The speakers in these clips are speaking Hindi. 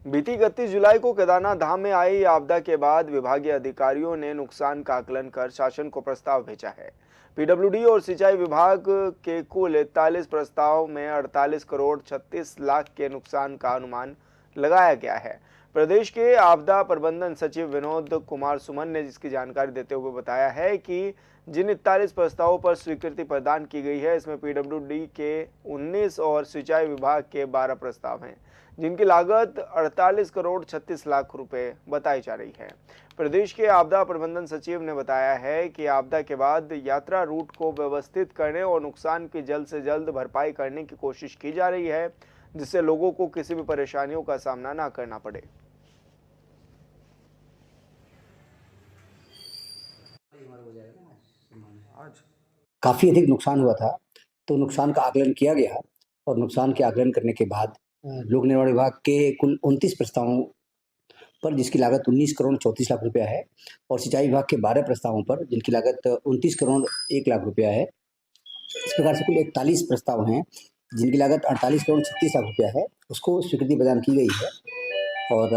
बीती 31 जुलाई को केदारनाथ धाम में आई आपदा के बाद विभागीय अधिकारियों ने नुकसान का आकलन कर शासन को प्रस्ताव भेजा है। पीडब्ल्यूडी और सिंचाई विभाग के कुल 41 प्रस्ताव में 48 करोड़ 36 लाख के नुकसान का अनुमान लगाया गया है। प्रदेश के आपदा प्रबंधन सचिव विनोद कुमार सुमन ने जिसकी जानकारी देते हुए बताया है कि जिन 41 प्रस्तावों पर स्वीकृति प्रदान की गई है, इसमें पीडब्ल्यूडी के 19 और सिंचाई विभाग के 12 प्रस्ताव हैं, जिनकी लागत 48 करोड़ 36 लाख रुपए बताई जा रही है। प्रदेश के आपदा प्रबंधन सचिव ने बताया है कि आपदा के बाद यात्रा रूट को व्यवस्थित करने और नुकसान की जल्द से जल्द भरपाई करने की कोशिश की जा रही है, जिससे लोगों को किसी भी परेशानियों का सामना न करना पड़े। काफ़ी अधिक नुकसान हुआ था, तो नुकसान का आकलन किया गया और नुकसान के आकलन करने के बाद लोक निर्माण विभाग के कुल 29 प्रस्तावों पर जिसकी लागत 19 करोड़ 34 लाख रुपया है और सिंचाई विभाग के 12 प्रस्तावों पर जिनकी लागत 29 करोड़ 1 लाख रुपया है। इस प्रकार से कुल 41 प्रस्ताव हैं जिनकी लागत 48 करोड़ 36 लाख रुपया है, उसको स्वीकृति प्रदान की गई है और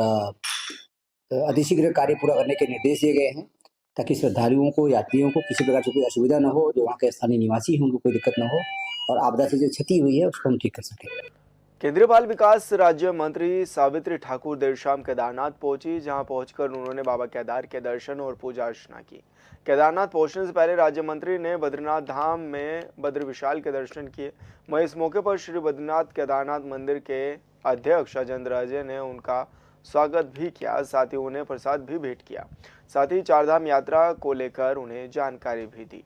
अतिशीघ्र कार्य पूरा करने के निर्देश दिए गए हैं ताकि श्रद्धालुओं को, यात्रियों को किसी प्रकार से कोई असुविधा न हो, जो वहाँ के स्थानीय निवासी हैं उनको कोई दिक्कत न हो और आपदा से जो क्षति हुई है उसको हम ठीक कर सकें। केंद्रीय बाल विकास राज्य मंत्री सावित्री ठाकुर देर शाम केदारनाथ पहुंची, जहां पहुंचकर उन्होंने बाबा केदार के दर्शन और पूजा अर्चना की। केदारनाथ पहुंचने से पहले राज्य मंत्री ने बद्रीनाथ धाम में बद्र विशाल के दर्शन किए। वहीं इस मौके पर श्री बद्रीनाथ केदारनाथ मंदिर के अध्यक्ष अजेंद्र अजय ने उनका स्वागत भी किया, साथ ही उन्हें प्रसाद भी भेंट किया। साथ ही चारधाम यात्रा को लेकर उन्हें जानकारी भी दी।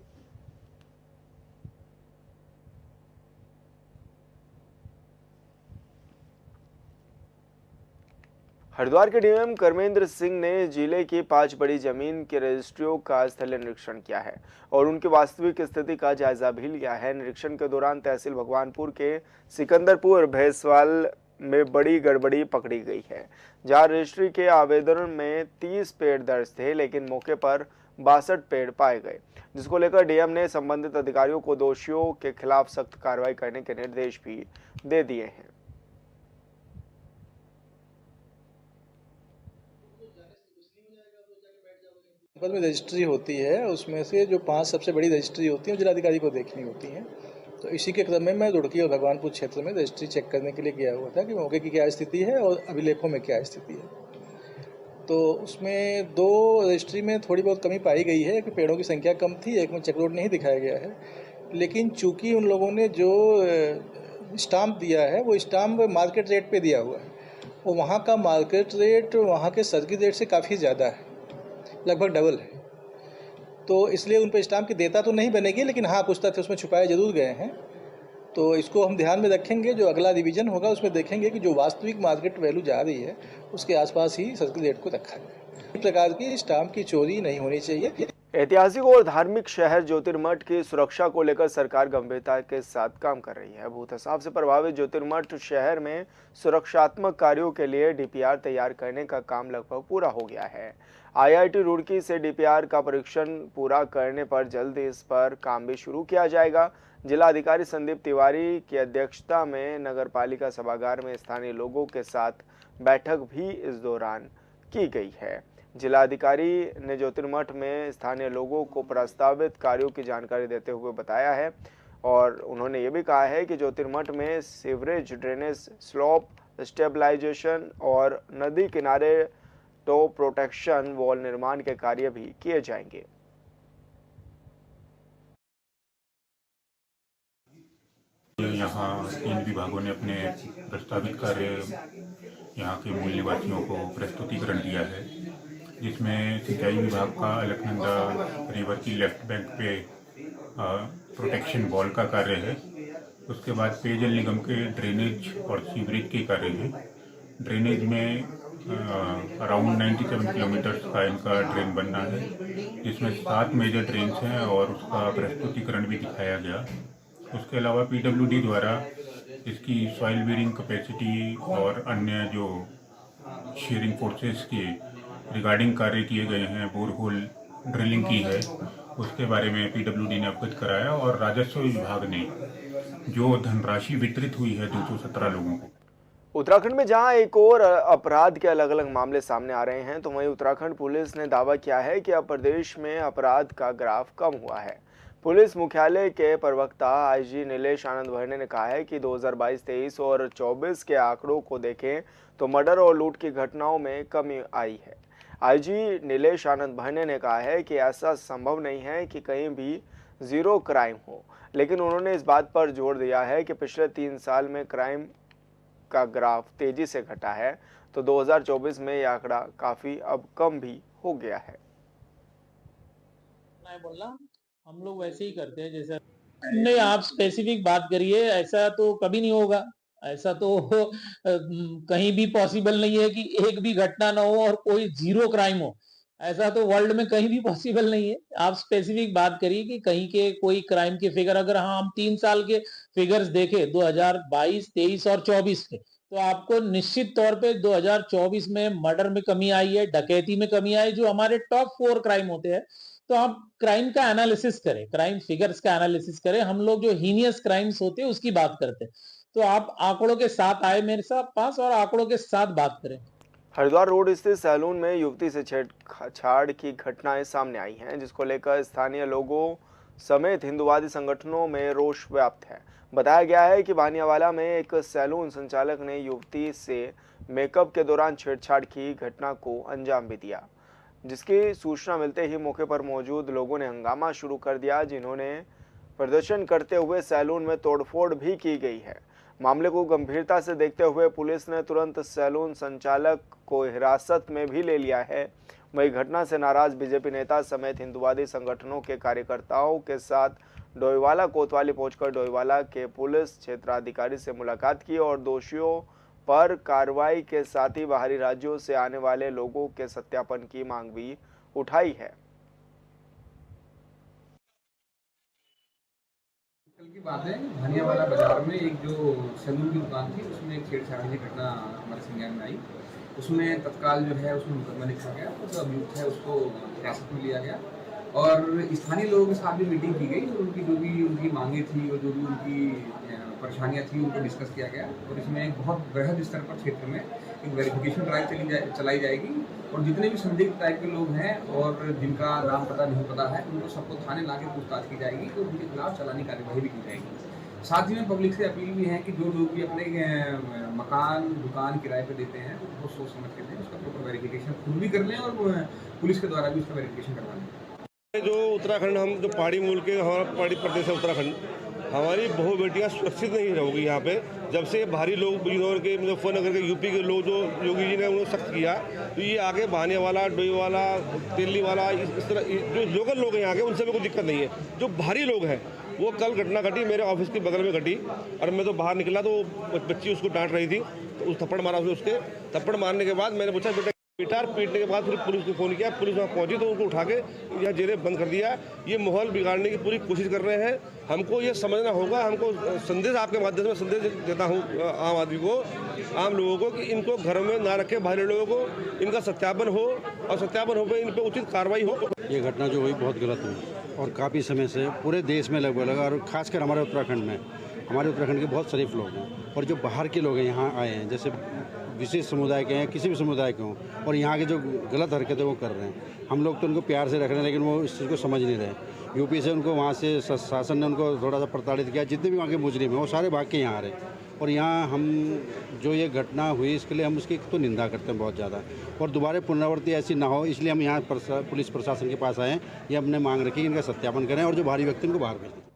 हरिद्वार के डीएम कर्मेंद्र सिंह ने जिले की 5 बड़ी जमीन की रजिस्ट्रियों का स्थलीय निरीक्षण किया है और उनकी वास्तविक स्थिति का जायजा भी लिया है। निरीक्षण के दौरान तहसील भगवानपुर के सिकंदरपुर भैंसवाल में बड़ी गड़बड़ी पकड़ी गई है, जहां रजिस्ट्री के आवेदन में 30 पेड़ दर्ज थे, लेकिन मौके पर 62 पेड़ पाए गए, जिसको लेकर डीएम ने संबंधित अधिकारियों को दोषियों के खिलाफ सख्त कार्रवाई करने के निर्देश भी दे दिए हैं। जनपद में रजिस्ट्री होती है, उसमें से जो 5 सबसे बड़ी रजिस्ट्री होती है जिलाधिकारी को देखनी होती है। तो इसी के क्रम में मैं रुड़की और भगवानपुर क्षेत्र में रजिस्ट्री चेक करने के लिए गया हुआ था कि मौके की क्या स्थिति है और अभिलेखों में क्या स्थिति है। तो उसमें 2 रजिस्ट्री में थोड़ी बहुत कमी पाई गई है कि पेड़ों की संख्या कम थी, एक में चेक रोड नहीं दिखाया गया है, लेकिन चूंकि उन लोगों ने जो स्टाम्प दिया है वो स्टाम्प मार्केट रेट पे दिया हुआ है और वहाँ का मार्केट रेट वहाँ के सर्किट रेट से काफ़ी ज़्यादा है, लगभग डबल है। तो इसलिए उन पर स्टाम्प की देता तो नहीं बनेगी, लेकिन हाँ कुछ तथ्य उसमें छुपाए जरूर गए हैं। तो इसको हम ध्यान में रखेंगे, जो अगला रिवीजन होगा उसमें देखेंगे कि जो वास्तविक मार्केट वैल्यू जा रही है उसके आसपास ही सर्किल रेट को रखा जाए। इस प्रकार की स्टाम्प की चोरी नहीं होनी चाहिए। ऐतिहासिक और धार्मिक शहर ज्योतिर्मठ की सुरक्षा को लेकर सरकार गंभीरता के साथ काम कर रही है। भूस्खलन से प्रभावित ज्योतिर्मठ शहर में सुरक्षात्मक कार्यों के लिए डीपीआर तैयार करने का काम लगभग पूरा हो गया है। आईआईटी रुड़की से डीपीआर का परीक्षण पूरा करने पर जल्द इस पर काम भी शुरू किया जाएगा। जिलाधिकारी संदीप तिवारी की अध्यक्षता में नगरपालिका सभागार में स्थानीय लोगों के साथ बैठक भी इस दौरान की गई है। जिलाधिकारी ने ज्योतिर्मठ में स्थानीय लोगों को प्रस्तावित कार्यों की जानकारी देते हुए बताया है और उन्होंने ये भी कहा है कि ज्योतिर्मठ में सीवरेज, ड्रेनेज, स्लोप स्टेबलाइजेशन और नदी किनारे टो प्रोटेक्शन वॉल निर्माण के कार्य भी किए जाएंगे। यहाँ 3 विभागों ने अपने प्रस्तावित कार्य यहाँ के मूल निवासियों को प्रस्तुतिकरण दिया है, जिसमें सिंचाई विभाग का अलकनंदा रिवर की लेफ्ट बैंक पे प्रोटेक्शन वॉल का कार्य है। उसके बाद पेयजल निगम के ड्रेनेज और सीवरेज के कार्य है। ड्रेनेज में अराउंड 97 किलोमीटर का इनका ड्रेन बनना है, जिसमें 7 मेजर ड्रेन्स हैं और उसका प्रस्तुतिकरण भी दिखाया गया। उसके अलावा पीडब्ल्यूडी द्वारा इसकी सॉइल बेरिंग कैपेसिटी और अन्य जो शेयरिंग फोर्सेस के रिगार्डिंग कार्य किए गए हैं, बोरहोल ड्रिलिंग की है, उसके बारे में पीडब्ल्यूडी ने अवगत कराया और राजस्व विभाग ने जो धनराशि वितरित हुई है 217 लोगों को उत्तराखंड में जहां एक और अपराध के अलग अलग मामले सामने आ रहे हैं, तो वहीं उत्तराखंड पुलिस ने दावा किया है कि अब प्रदेश में अपराध का ग्राफ कम हुआ है। पुलिस मुख्यालय के प्रवक्ता आईजी नीलेश आनंद भरने ने कहा है कि 2022-23 और 24 के आंकड़ों को देखें तो मर्डर और लूट की घटनाओं में कमी आई है। आईजी नीलेश आनंद भरने ने कहा है कि ऐसा संभव नहीं है कि कहीं भी जीरो क्राइम हो, लेकिन उन्होंने इस बात पर जोर दिया है कि पिछले 3 साल में क्राइम का ग्राफ तेजी से घटा है, तो 2024 में यह आंकड़ा काफी अब कम भी हो गया है। मैं बोलना हम लोग वैसे ही करते हैं जैसे नहीं, आप स्पेसिफिक बात करिए, ऐसा तो कभी नहीं होगा। ऐसा तो कहीं भी पॉसिबल नहीं है कि एक भी घटना ना हो और कोई जीरो क्राइम हो। ऐसा तो वर्ल्ड में कहीं भी पॉसिबल नहीं है। आप स्पेसिफिक बात करिए कि कहीं के कोई क्राइम के फिगर, अगर हम 3 साल के फिगर्स देखें 2022, 23 और 24 के, तो आपको निश्चित तौर पे 2024 में मर्डर में कमी आई है, डकैती में कमी आई, जो हमारे टॉप 4 क्राइम होते हैं। तो आप क्राइम का एनालिसिस करें, क्राइम फिगर्स का एनालिसिस करें। हम लोग जो हीनियस क्राइम्स होते हैं उसकी बात करते हैं। तो आप आंकड़ों के साथ आए मेरे साथ पास और आंकड़ों के साथ बात करें। हरिद्वार रोड स्थित सैलून में युवती से छेड़छाड़ की घटनाएं सामने आई हैं, जिसको लेकर स्थानीय लोगों समेत हिंदुवादी संगठनों में रोष व्याप्त है। बताया गया है कि भानियावाला में एक सैलून संचालक ने युवती से मेकअप के दौरान छेड़छाड़ की घटना को अंजाम भी दिया, जिसकी सूचना मिलते ही मौके पर मौजूद लोगों ने हंगामा शुरू कर दिया, जिन्होंने प्रदर्शन करते हुए सैलून में तोड़फोड़ भी की गई है। मामले को गंभीरता से देखते हुए पुलिस ने तुरंत सैलून संचालक को हिरासत में भी ले लिया है। वही घटना से नाराज बीजेपी नेता समेत हिंदुवादी संगठनों के कार्यकर्ताओं के साथ डोईवाला कोतवाली पहुंचकर डोईवाला के पुलिस क्षेत्राधिकारी से मुलाकात की और दोषियों पर कार्रवाई के साथ ही बाहरी राज्यों से आने वाले लोगों के सत्यापन की मांग भी उठाई है। कल की बात है, भानियावाला बाजार में एक जो सैलून की दुकान थी उसमें एक छेड़छाड़ की घटना हमारे संज्ञान में आई। उसमें तत्काल जो है उसमें मुकदमा लिखा गया और जो अभियुक्त है उसको हिरासत में लिया गया और स्थानीय लोगों के साथ भी मीटिंग की गई और उनकी जो भी उनकी मांगे थी और जो भी उनकी परेशानियां थी उनको डिस्कस किया गया और इसमें एक बहुत वृहद स्तर पर क्षेत्र में एक वेरिफिकेशन ड्राइव चलाई जाएगी और जितने भी संदिग्ध टाइप के लोग हैं और जिनका नाम पता नहीं पता है उनको सबको थाने ला के पूछताछ की जाएगी और उनके खिलाफ चालानी कार्यवाही भी की जाएगी। साथ ही में पब्लिक से अपील भी है कि जो लोग भी अपने मकान दुकान किराए पे देते हैं वो सोच समझ के दें, उसका प्रॉपर वेरिफिकेशन खुद भी कर लें और पुलिस के द्वारा भी उसका वेरिफिकेशन करवा लें। जो उत्तराखंड, हम जो पहाड़ी मूल के, हमारा पहाड़ी प्रदेश है उत्तराखंड, हमारी बहु बेटियाँ सुरक्षित नहीं रहोगी यहाँ पे। जब से भारी लोग बिजनौर के, मुजफ्फरनगर के, यूपी के लोग जो योगी जी ने उन्होंने सख्त किया, तो ये आगे भानियावाला, डोईवाला, तेली वाला, इस तरह जो लोकल लोग हैं यहाँ के, उनसे भी कोई दिक्कत नहीं है। जो भारी लोग हैं वो कल घटना घटी मेरे ऑफिस के बगल में घटी और मैं तो बाहर निकला तो बच्ची उसको डांट रही थी, तो उस थप्पड़ मारा उसके। थप्पड़ मारने के बाद मैंने पूछा बेटा, पिटार पीटने के बाद फिर पुलिस को फ़ोन किया, पुलिस वहाँ पहुंची तो उनको उठा के यहाँ जेलें बंद कर दिया। ये माहौल बिगाड़ने की पूरी कोशिश कर रहे हैं। हमको ये समझना होगा, हमको संदेश आपके माध्यम से संदेश देता हूँ आम आदमी को, आम लोगों को, कि इनको घर में ना रखें, बाहरी लोगों को, इनका सत्यापन हो और सत्यापन हो गए इन पर उचित कार्रवाई हो। ये घटना जो हुई बहुत गलत हुई और काफ़ी समय से पूरे देश में लगभग और खासकर हमारे उत्तराखंड में, हमारे उत्तराखंड के बहुत शरीफ लोग हैं और जो बाहर के लोग हैं यहाँ आए हैं, जैसे विशेष समुदाय के हैं, किसी भी समुदाय के हों, और यहाँ के जो गलत हरकतें वो कर रहे हैं। हम लोग तो उनको प्यार से रख रहे हैं लेकिन वो इस चीज़ को समझ नहीं रहे। यूपी से उनको वहाँ से शासन ने उनको थोड़ा सा प्रताड़ित किया। जितने भी वहाँ के मुजरिम हैं वो सारे भाग के यहाँ आ रहे हैं और यहाँ हम जो ये घटना हुई इसके लिए हम उसकी तो निंदा करते हैं बहुत ज़्यादा और दोबारा पुनरावृत्ति ऐसी ना हो, इसलिए हम यहाँ पुलिस प्रशासन के पास आए हैं। ये हमने मांग रखी इनका सत्यापन करें और जो भारी व्यक्ति उनको बाहर भेजें।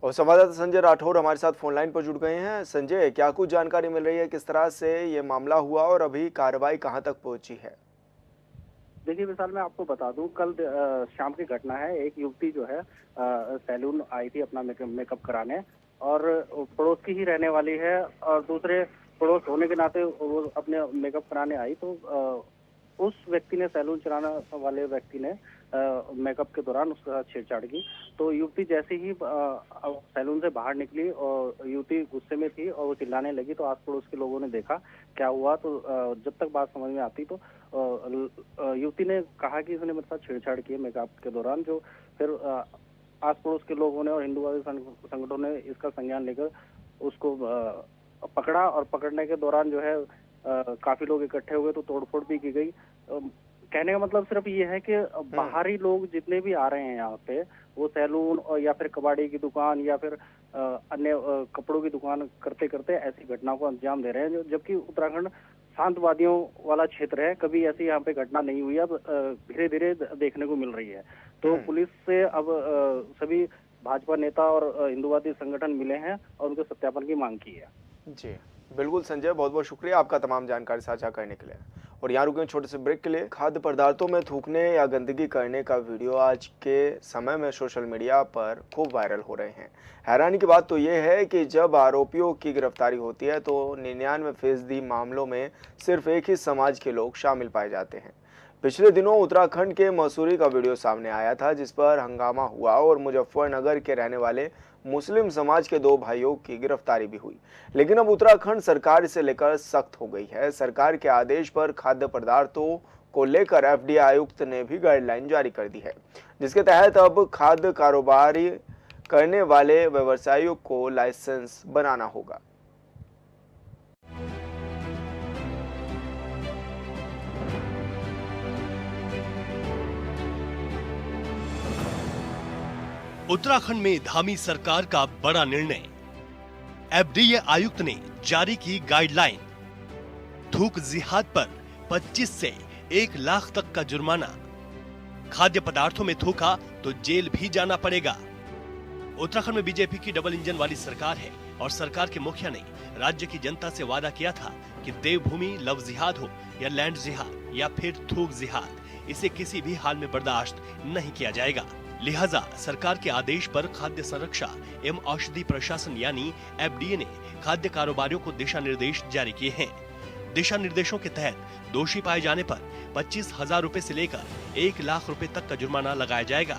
और संवाददाता संजय राठौर हमारे साथ फोन लाइन पर जुड़ गए हैं। संजय, क्या कुछ जानकारी मिल रही है, किस तरह से ये मामला हुआ और अभी कार्रवाई कहां तक पहुंची है? देखिए विशाल, मैं आपको बता दूं, कल शाम की घटना है। एक युवती जो है सैलून आई थी अपना मेकअप कराने और पड़ोस की ही रहने वाली है और दूसरे पड़ोस होने के नाते वो अपने मेकअप कराने आई तो उस व्यक्ति ने, सैलून चलाने वाले व्यक्ति ने मेकअप के दौरान उसके साथ छेड़छाड़ की। तो युवती जैसे ही सैलून से बाहर निकली और युवती गुस्से में थी और वो चिल्लाने लगी, तो आस पड़ोस के लोगों ने देखा क्या हुआ। तो जब तक बात समझ में आती तो युवती ने कहा कि इसने मेरे साथ छेड़छाड़ की है मेकअप के दौरान। जो फिर आस पड़ोस के लोगों ने और हिंदुवादी संगठनों ने इसका संज्ञान लेकर उसको पकड़ा और पकड़ने के दौरान जो है काफी लोग इकट्ठे हुए तो तोड़फोड़ भी की गई। कहने का मतलब सिर्फ ये है कि बाहरी लोग जितने भी आ रहे हैं यहाँ पे, वो सैलून और या फिर कबाड़ी की दुकान या फिर अन्य कपड़ों की दुकान करते करते ऐसी घटनाओं को अंजाम दे रहे हैं, जबकि उत्तराखंड शांतवादियों वाला क्षेत्र है, कभी ऐसी यहाँ पे घटना नहीं हुई, अब धीरे धीरे देखने को मिल रही है। तो पुलिस से अब सभी भाजपा नेता और हिंदूवादी संगठन मिले हैं और उनके सत्यापन की मांग की है। जी बिल्कुल संजय, बहुत बहुत शुक्रिया आपका तमाम जानकारी साझा करने के लिए। और यहाँ रुके छोटे से ब्रेक के लिए। खाद्य पदार्थों में थूकने या गंदगी करने का वीडियो आज के समय में सोशल मीडिया पर खूब वायरल हो रहे हैं। हैरानी की बात तो ये है कि जब आरोपियों की गिरफ्तारी होती है तो 99% मामलों में सिर्फ एक ही समाज के लोग शामिल पाए जाते हैं। पिछले दिनों उत्तराखंड के मसूरी का वीडियो सामने आया था, जिस पर हंगामा हुआ और मुजफ्फरनगर के रहने वाले मुस्लिम समाज के 2 भाइयों की गिरफ्तारी भी हुई। लेकिन अब उत्तराखंड सरकार इसे लेकर सख्त हो गई है। सरकार के आदेश पर खाद्य पदार्थों को लेकर एफडीए आयुक्त ने भी गाइडलाइन जारी कर दी है, जिसके तहत अब खाद्य कारोबारी करने वाले व्यवसायियों को लाइसेंस बनाना होगा। उत्तराखंड में धामी सरकार का बड़ा निर्णय। एफडीए आयुक्त ने जारी की गाइडलाइन। थूक जिहाद पर 25 से 1 लाख तक का जुर्माना। खाद्य पदार्थों में थूका तो जेल भी जाना पड़ेगा। उत्तराखंड में बीजेपी की डबल इंजन वाली सरकार है और सरकार के मुखिया ने राज्य की जनता से वादा किया था कि देवभूमि लव जिहाद हो या लैंड जिहाद या फिर थूक जिहाद, इसे किसी भी हाल में बर्दाश्त नहीं किया जाएगा। लिहाजा सरकार के आदेश पर खाद्य संरक्षा एवं औषधि प्रशासन यानी एफडीए ने खाद्य कारोबारियों को दिशा निर्देश जारी किए हैं। दिशा निर्देशों के तहत दोषी पाए जाने पर 25,000 रुपए से लेकर 1 लाख रुपए तक का जुर्माना लगाया जाएगा।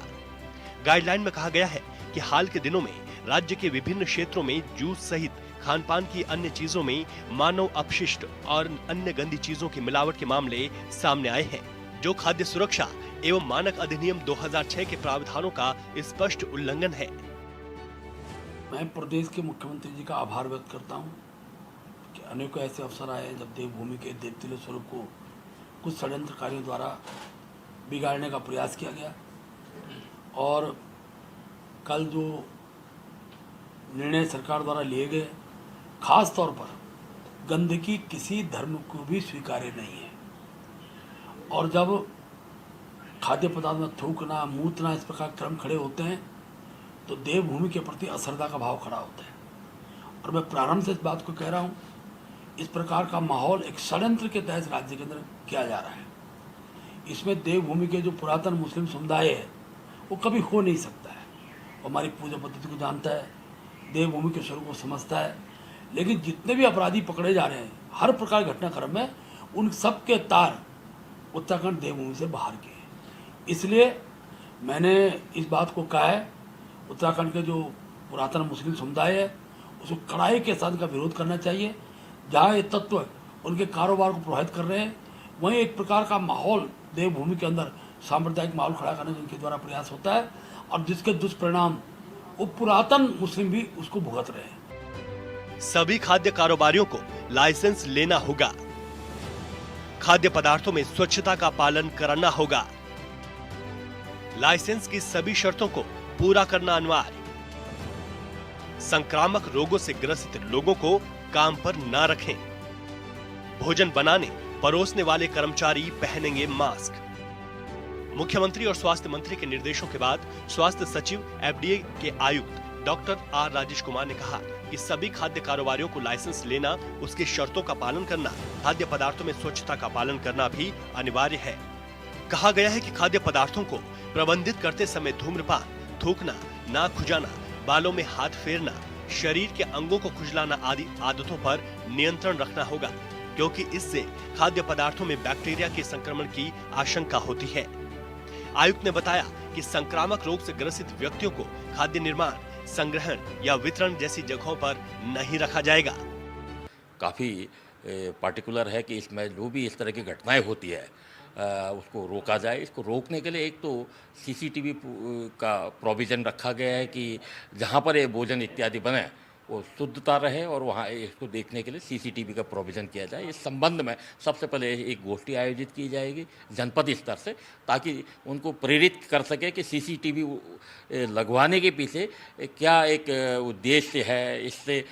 गाइडलाइन में कहा गया है कि हाल के दिनों में राज्य के विभिन्न क्षेत्रों में जूस सहित खान पान की अन्य चीजों में मानव अपशिष्ट और अन्य गंदी चीजों की मिलावट के मामले सामने आए हैं, जो खाद्य सुरक्षा एवं मानक अधिनियम 2006 के प्रावधानों का स्पष्ट उल्लंघन है। मैं प्रदेश के मुख्यमंत्री जी का आभार व्यक्त करता हूं कि अनेकों ऐसे अवसर आए जब देवभूमि के देवतुल्य स्वरूप को कुछ षड्यंत्रकारियों द्वारा बिगाड़ने का प्रयास किया गया, और कल जो निर्णय सरकार द्वारा लिए गए, खास तौर पर गंदगी किसी धर्म को भी स्वीकार्य नहीं है, और जब खाद्य पदार्थ में थूकना, मूतना, इस प्रकार क्रम खड़े होते हैं तो देवभूमि के प्रति अश्रद्धा का भाव खड़ा होता है। और मैं प्रारंभ से इस बात को कह रहा हूँ, इस प्रकार का माहौल एक षड्यंत्र के तहत राज्य के अंदर किया जा रहा है। इसमें देवभूमि के जो पुरातन मुस्लिम समुदाय है वो कभी हो नहीं सकता है, वो हमारी पूजा पद्धति को जानता है, देवभूमि के स्वरूप को समझता है, लेकिन जितने भी अपराधी पकड़े जा रहे हैं हर प्रकार घटनाक्रम में, उन सब के तार उत्तराखंड देवभूमि से बाहर के हैं। इसलिए मैंने इस बात को कहा है, उत्तराखंड के जो पुरातन मुस्लिम समुदाय है उसको कड़ाई के साथ का विरोध करना चाहिए। जहाँ ये तत्व उनके कारोबार को प्रभावित कर रहे हैं, वहीं एक प्रकार का माहौल देवभूमि के अंदर सांप्रदायिक माहौल खड़ा करने का उनके द्वारा प्रयास होता है, और जिसके दुष्परिणाम वो पुरातन मुस्लिम भी उसको भुगत रहे हैं। सभी खाद्य कारोबारियों को लाइसेंस लेना होगा। खाद्य पदार्थों में स्वच्छता का पालन कराना होगा। लाइसेंस की सभी शर्तों को पूरा करना अनिवार्य। संक्रामक रोगों से ग्रसित लोगों को काम पर ना रखें। भोजन बनाने, परोसने वाले कर्मचारी पहनेंगे मास्क। मुख्यमंत्री और स्वास्थ्य मंत्री के निर्देशों के बाद स्वास्थ्य सचिव एफडीए के आयुक्त डॉक्टर आर राजेश कुमार ने कहा कि सभी खाद्य कारोबारियों को लाइसेंस लेना, उसकी शर्तों का पालन करना, खाद्य पदार्थों में स्वच्छता का पालन करना भी अनिवार्य है। कहा गया है कि खाद्य पदार्थों को प्रबंधित करते समय धूम्रपान, थूकना, नाक खुजाना, बालों में हाथ फेरना, शरीर के अंगों को खुजलाना आदि आदतों पर नियंत्रण रखना होगा, क्योंकि इससे खाद्य पदार्थों में बैक्टीरिया के संक्रमण की आशंका होती है। आयुक्त ने बताया कि संक्रामक रोग से ग्रसित व्यक्तियों को खाद्य निर्माण, संग्रहण या वितरण जैसी जगहों पर नहीं रखा जाएगा। काफ़ी पार्टिकुलर है कि इसमें जो भी इस तरह की घटनाएं होती है उसको रोका जाए। इसको रोकने के लिए एक तो सीसीटीवी का प्रोविज़न रखा गया है कि जहाँ पर ये भोजन इत्यादि बने वो शुद्धता रहे और वहाँ इसको देखने के लिए सीसीटीवी का प्रोविज़न किया जाए। इस संबंध में सबसे पहले एक गोष्ठी आयोजित की जाएगी जनपद स्तर से, ताकि उनको प्रेरित कर सके कि सीसीटीवी लगवाने के पीछे क्या एक उद्देश्य है। इससे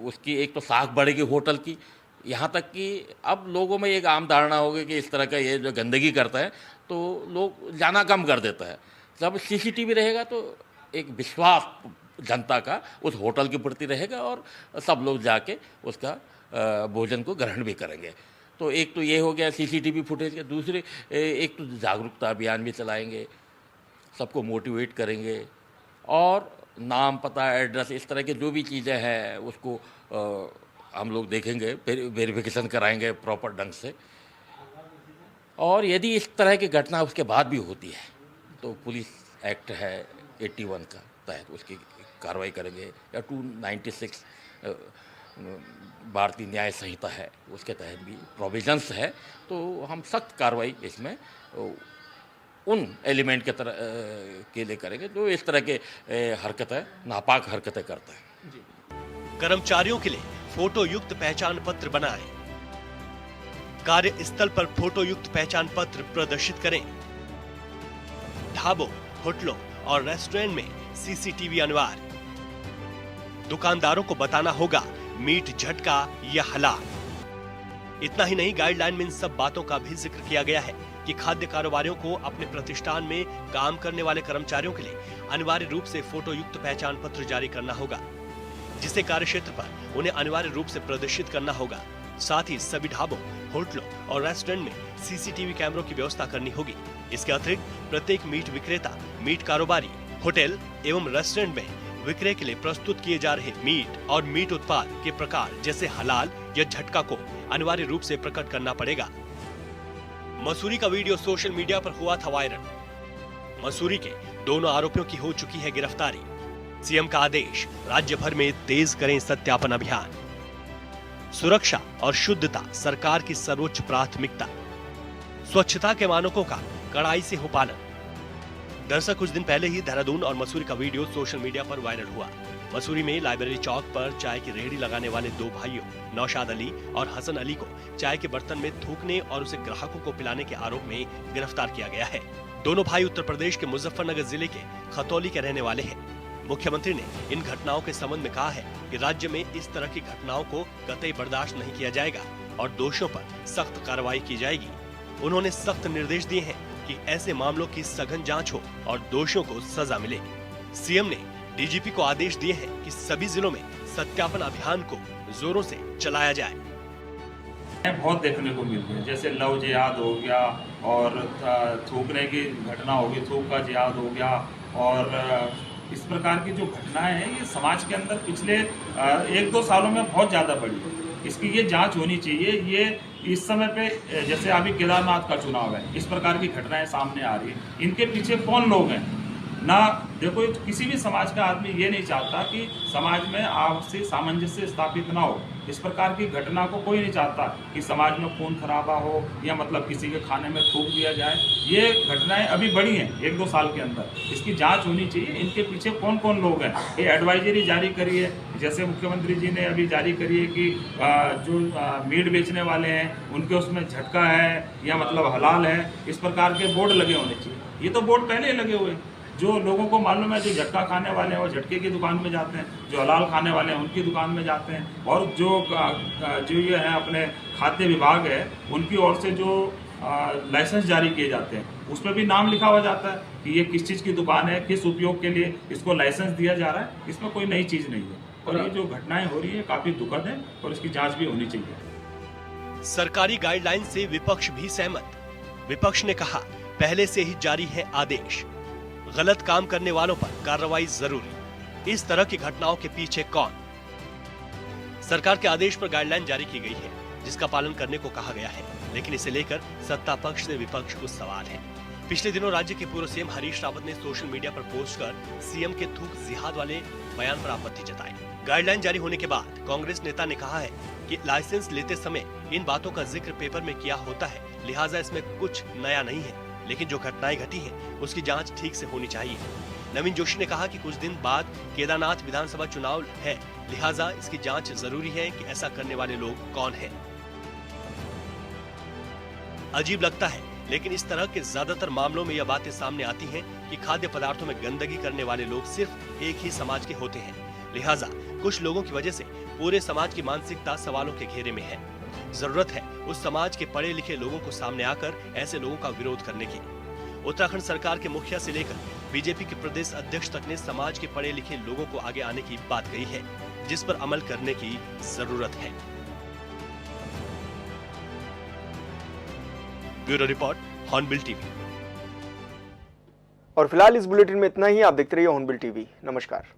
उसकी एक तो साख बढ़ेगी होटल की, यहाँ तक कि अब लोगों में एक आम धारणा होगी कि इस तरह का ये जो गंदगी करता है तो लोग जाना कम कर देता है। जब सीसीटीवी रहेगा तो एक विश्वास जनता का उस होटल के प्रति रहेगा और सब लोग जाके उसका भोजन को ग्रहण भी करेंगे। तो एक तो ये हो गया सीसीटीवी फुटेज के। दूसरे एक तो जागरूकता अभियान भी चलाएंगे, सबको मोटिवेट करेंगे और नाम पता एड्रेस इस तरह के जो भी चीज़ें हैं उसको हम लोग देखेंगे, वेरिफिकेशन कराएंगे प्रॉपर ढंग से। और यदि इस तरह की घटना उसके बाद भी होती है तो पुलिस एक्ट है 81 का तहत उसकी कार्रवाई करेंगे, या 296 भारतीय न्याय संहिता है उसके तहत भी प्रोविजंस है। तो हम सख्त कार्रवाई इसमें उन एलिमेंट के तरह के लिए करेंगे जो इस तरह के हरकतें, नापाक हरकतें करते हैं। कर्मचारियों के लिए फोटो युक्त पहचान पत्र बनाएं। कार्यस्थल पर फोटो युक्त पहचान पत्र प्रदर्शित करें। ढाबों, होटलों और रेस्टोरेंट में सीसीटीवी अनिवार्य। दुकानदारों को बताना होगा मीट झटका या हलाल। इतना ही नहीं, गाइडलाइन में इन सब बातों का भी जिक्र किया गया है कि खाद्य कारोबारियों को अपने प्रतिष्ठान में काम करने वाले कर्मचारियों के लिए अनिवार्य रूप से फोटो युक्त पहचान पत्र जारी करना होगा, जिसे कार्यक्षेत्र पर उन्हें अनिवार्य रूप से प्रदर्शित करना होगा। साथ ही सभी ढाबों, होटलों और रेस्टोरेंट में सीसीटीवी कैमरों की व्यवस्था करनी होगी। इसके अतिरिक्त प्रत्येक मीट विक्रेता, मीट कारोबारी, होटल एवं रेस्टोरेंट में विक्रय के लिए प्रस्तुत किए जा रहे मीट और मीट उत्पाद के प्रकार जैसे हलाल या झटका को अनिवार्य रूप से प्रकट करना पड़ेगा। मसूरी का वीडियो सोशल मीडिया पर हुआ था वायरल। मसूरी के दोनों आरोपियों की हो चुकी है गिरफ्तारी। सीएम का आदेश, राज्य भर में तेज करें सत्यापन अभियान। सुरक्षा और शुद्धता सरकार की सर्वोच्च प्राथमिकता। स्वच्छता के मानकों का कड़ाई से हो पालन। दरअसल कुछ दिन पहले ही देहरादून और मसूरी का वीडियो सोशल मीडिया पर वायरल हुआ। मसूरी में लाइब्रेरी चौक पर चाय की रेहड़ी लगाने वाले दो भाइयों नौशाद अली और हसन अली को चाय के बर्तन में थूकने और उसे ग्राहकों को पिलाने के आरोप में गिरफ्तार किया गया है। दोनों भाई उत्तर प्रदेश के मुजफ्फरनगर जिले के खतौली के रहने वाले हैं। मुख्यमंत्री ने इन घटनाओं के संबंध में कहा है कि राज्य में इस तरह की घटनाओं को कतई बर्दाश्त नहीं किया जाएगा और दोषियों पर सख्त कार्रवाई की जाएगी। उन्होंने सख्त निर्देश दिए हैं कि ऐसे मामलों की सघन जांच हो और दोषियों को सजा मिले। सीएम ने डीजीपी को आदेश दिए हैं कि सभी जिलों में सत्यापन अभियान को जोरों से चलाया जाए। बहुत देखने को मिल गया, जैसे लव जिहाद हो गया और थूकने की घटना हो गई, थूक का जिहाद हो गया और इस प्रकार की जो घटनाएं हैं ये समाज के अंदर पिछले 1-2 सालों में बहुत ज़्यादा बढ़ी है। इसकी ये जांच होनी चाहिए। ये इस समय पे जैसे अभी केदारनाथ का चुनाव है, इस प्रकार की घटनाएं सामने आ रही है। इनके पीछे कौन लोग हैं ना? देखो, किसी भी समाज का आदमी ये नहीं चाहता कि समाज में आपसी सामंजस्य स्थापित ना हो। इस प्रकार की घटना को कोई नहीं चाहता कि समाज में खून खराबा हो या मतलब किसी के खाने में थूक दिया जाए। ये घटनाएं अभी बढ़ी हैं 1-2 साल के अंदर। इसकी जांच होनी चाहिए। इनके पीछे कौन कौन लोग हैं। ये एडवाइजरी जारी करी है, जैसे मुख्यमंत्री जी ने अभी जारी करी है कि जो मीट बेचने वाले हैं उनके उसमें झटका है या मतलब हलाल है, इस प्रकार के बोर्ड लगे होने चाहिए। ये तो बोर्ड पहले लगे हुए हैं। जो लोगों को मालूम है, जो झटका खाने वाले हैं वो झटके की दुकान में जाते हैं, जो हलाल खाने वाले हैं उनकी दुकान में जाते हैं। और जो ये है अपने खाद्य विभाग है उनकी ओर से जो लाइसेंस जारी किए जाते हैं उसमें भी नाम लिखा हुआ जाता है कि ये किस चीज़ की दुकान है, किस उपयोग के लिए इसको लाइसेंस दिया जा रहा है। इसमें कोई नई चीज़ नहीं है और ये जो घटनाएं हो रही है काफ़ी दुखद है और इसकी जाँच भी होनी चाहिए। सरकारी गाइडलाइन से विपक्ष भी सहमत। विपक्ष ने कहा पहले से ही जारी है आदेश, गलत काम करने वालों पर कार्रवाई जरूरी। इस तरह की घटनाओं के पीछे कौन? सरकार के आदेश पर गाइडलाइन जारी की गई है जिसका पालन करने को कहा गया है, लेकिन इसे लेकर सत्ता पक्ष से विपक्ष को सवाल है। पिछले दिनों राज्य के पूर्व सीएम हरीश रावत ने सोशल मीडिया पर पोस्ट कर सीएम के थूक जिहाद वाले बयान पर आपत्ति जताई। गाइडलाइन जारी होने के बाद कांग्रेस नेता ने कहा है कि लाइसेंस लेते समय इन बातों का जिक्र पेपर में किया होता है, लिहाजा इसमें कुछ नया नहीं है, लेकिन जो घटनाएं घटी हैं उसकी जांच ठीक से होनी चाहिए। नवीन जोशी ने कहा कि कुछ दिन बाद केदारनाथ विधानसभा चुनाव है, लिहाजा इसकी जांच जरूरी है कि ऐसा करने वाले लोग कौन हैं। अजीब लगता है, लेकिन इस तरह के ज्यादातर मामलों में यह बातें सामने आती हैं कि खाद्य पदार्थों में गंदगी करने वाले लोग सिर्फ एक ही समाज के होते हैं। लिहाजा कुछ लोगों की वजह से पूरे समाज की मानसिकता सवालों के घेरे में है। जरूरत है उस समाज के पढ़े लिखे लोगों को सामने आकर ऐसे लोगों का विरोध करने की। उत्तराखंड सरकार के मुखिया से लेकर बीजेपी के प्रदेश अध्यक्ष तक ने समाज के पढ़े लिखे लोगों को आगे आने की बात कही है, जिस पर अमल करने की जरूरत है। Bureau report, hornbill TV. और फिलहाल इस बुलेटिन में इतना ही। आप देखते रहिए हॉर्नबिल टीवी। नमस्कार।